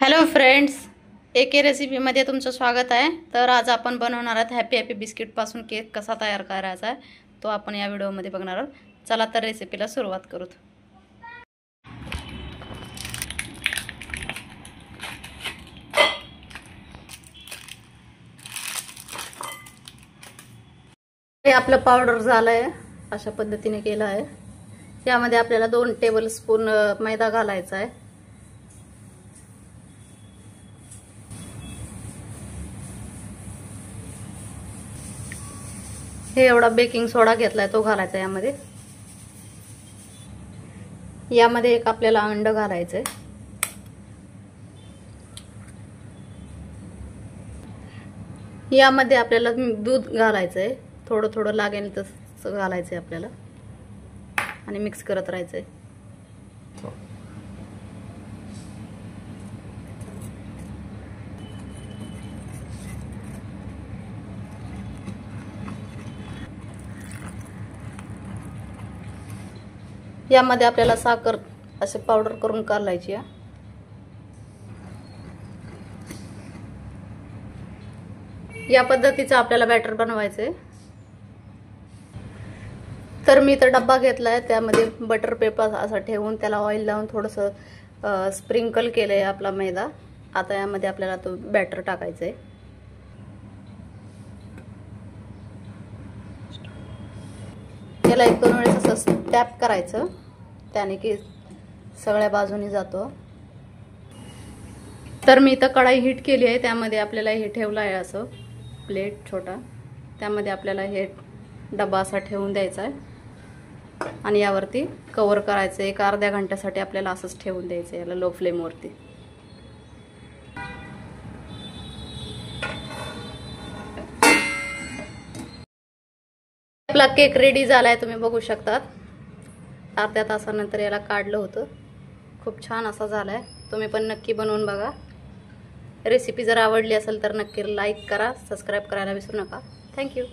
Hello friends, एके रेसिपीमध्ये तुमचं स्वागत आहे। तर आज आपण बनवणार आहोत हॅपी बिस्किटपासून केक कसा तयार करायचा आहे तो आपण या व्हिडिओमध्ये बघणार आहोत। चला तर रेसिपीला सुरुवात करूत। हे आपलं पावडर झालंय, अशा पद्धतीने केलं आहे। यामध्ये आपल्याला 2 टेबलस्पून मैदा घालायचा आहे। हे एवढा बेकिंग सोडा घेतलाय तो घालायचा यामध्ये। यामध्ये एक आपल्याला अंड घालायचंय। यामध्ये आपल्याला दूध घालायचंय, थोडं थोडं लागेल तसं घालायचंय आपल्याला आणि मिक्स करत राहायचंय। यामध्ये आपल्याला साखर असे पावडर करून घालायची आहे। या पद्धतीचं आपल्याला बॅटर बनवायचंय। तर मी तर डब्बा घेतलाय, त्यामध्ये बटर पेपर असं ठेवून त्याला ऑइल लावून थोडंसं स्प्रिंकल केलंय आपला मैदा। आता यामध्ये आपल्याला तो बॅटर टाकायचंय। त्याला 1-2 वेळेस असं टॅप करायचं, त्याने की सगळ्या बाजूनी जातो। तर मी इथं कढाई हीट केली आहे, त्यामध्ये आपल्याला हे ठेवलं आहे असं प्लेट छोटा, त्यामध्ये आपल्याला हे डब्बा असा ठेवून द्यायचा आहे आणि यावरती कव्हर करायचं। एक अर्ध्या घंट्यासाठी आपल्याला असंच ठेवून द्यायचं याला लो फ्लेमवरती। आपला केक रेडी झालाय, तुम्ही बघू शकता। अर्ध्या तासानंतर याला काढलं होतं, खूप छान असा झालाय। तुम्ही पण नक्की बनवून बघा। रेसिपी जर आवडली असेल तर नक्की लाईक करा, सबस्क्राईब करायला विसरू नका। थँक्यू।